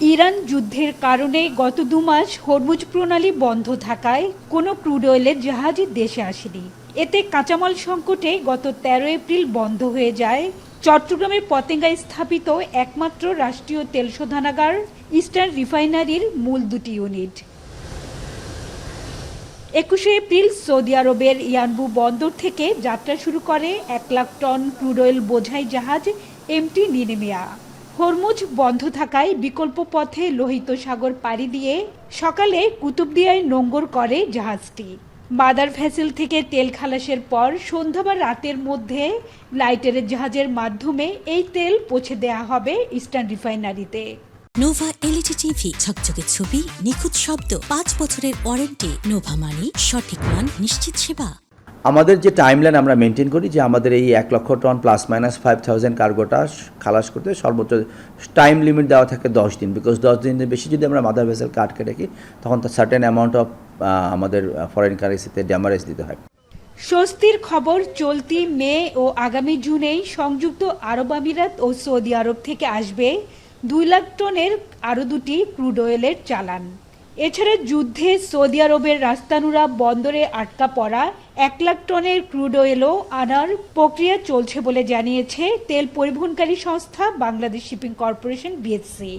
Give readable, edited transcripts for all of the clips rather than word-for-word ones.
Iran যুদ্ধের কারণে গত ২ মাস হরমুজ প্রণালী বন্ধ থাকায় কোনো ক্রুড অয়েলের জাহাজই দেশে আসেনি। এতে কাঁচামাল সংকটে গত ১৩ এপ্রিল বন্ধ হয়ে যায় চট্টগ্রামের পতেঙ্গায় স্থাপিত একমাত্র রাষ্ট্রীয় তেল শোধনাগার ইস্টার্ন রিফাইনারির মূল ২টি ইউনিট। ২১শে এপ্রিল সৌদি আরবের ইয়ানবু বন্দর থেকে যাত্রা শুরু করে ১ লাখ টন ক্রুড অয়েল বোঝাই জাহাজ এমটি নিনেমিয়া। হরমুজ বন্ধ থাকায় বিকল্প পথে লোহিত সাগর পাড়ি দিয়ে সকালে কুতুবদিয়ায় নোঙর করে জাহাজটি। মাদার ভেসেল থেকে তেল খালাসের পর সন্ধ্যা বা রাতের মধ্যে লাইটারের জাহাজের মাধ্যমে এই তেল পৌঁছে দেওয়া হবে ইস্টার্ন রিফাইনারিতে। নোভা এলইডি টিভি, ঝকঝকে ছবি, নিখুঁত শব্দ, ৫ বছরের ওয়ারেন্টি। নোভা মানে সঠিক মান, নিশ্চিত সেবা। আমাদের যে টাইমলাইন আমরা মেনটেন করি যে আমাদের এই ১ লক্ষ টন প্লাস মাইনাস ৫,০০০ কার্গোটা খালাস করতে সর্বোচ্চ টাইম লিমিট দেওয়া থাকে ১০ দিন, বিকজ ১০ দিনের বেশি যদি আমরা মাদার ভেসেলকে আটকে রাখি তখন তার সার্টেন অ্যামাউন্ট অফ আমাদের ফরেন কারেন্সিতে ড্যামারেজ দিতে হয়। স্বস্তির খবর, চলতি মে ও আগামী জুনেই সংযুক্ত আরব আমিরাত ও সৌদি আরব থেকে আসবে ২ লাখ টনের আরও ২টি ক্রুড অয়েলের চালান। এছাড়া যুদ্ধে সৌদি আরবের রাস্তানুরা বন্দরে আটকা পড়া ১ লাখ টনের ক্রুড অয়েলও আনার প্রক্রিয়া চলছে বলে জানিয়েছে তেল পরিবহনকারী সংস্থা বাংলাদেশ শিপিং কর্পোরেশন বিএসসি।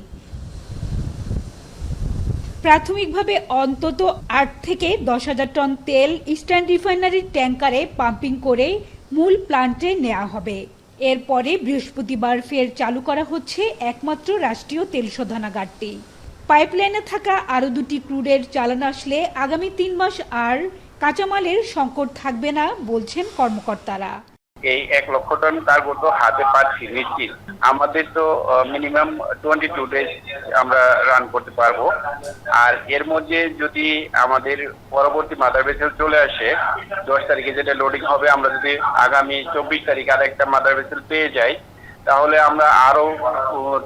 প্রাথমিকভাবে অন্তত ৮ থেকে ১০,০০০ টন তেল ইস্টার্ন রিফাইনারির ট্যাঙ্কারে পাম্পিং করে মূল প্লান্টে নেওয়া হবে। এরপরে বৃহস্পতিবার ফের চালু করা হচ্ছে একমাত্র রাষ্ট্রীয় তেল শোধনাগারটি। পাইপলাইনে থাকা আরও ২টি ক্রুডের চালান আসলে আগামী ৩ মাস আর কাঁচামালের সংকট থাকবে না বলছেন কর্মকর্তারা। এই ১ লক্ষ টন কার্গো তো হাতে পাচ্ছি নিশ্চিত। আমাদের তো মিনিমাম 22 ডেজ আমরা রান করতে পারবো। আর এর মধ্যে যদি আমাদের পরবর্তী মাদার ভেসেল চলে আসে ১০ তারিখে যেটা লোডিং হবে, আমরা যদি আগামী ২৪ তারিখ আর একটা মাদার ভেসেল পেয়ে যাই তাহলে আমরা আরো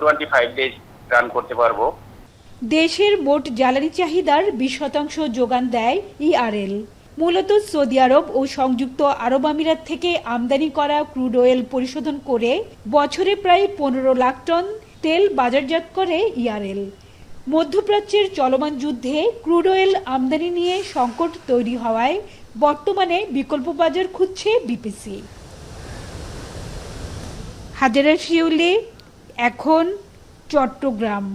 25 ডেজ রান করতে পারবো। দেশের মোট জ্বালানি চাহিদার ২০% যোগান দেয় ইআরএল। মূলত সৌদি আরব ও সংযুক্ত আরব আমিরাত থেকে আমদানি করা ক্রুড অয়েল পরিশোধন করে বছরে প্রায় ১৫ লাখ টন তেল বাজারজাত করে ইআরএল। মধ্যপ্রাচ্যের চলমান যুদ্ধে ক্রুড অয়েল আমদানি নিয়ে সংকট তৈরি হওয়ায় বর্তমানে বিকল্প বাজার খুঁজছে বিপিসি। হাজেরা শিউলি, এখন চট্টগ্রাম।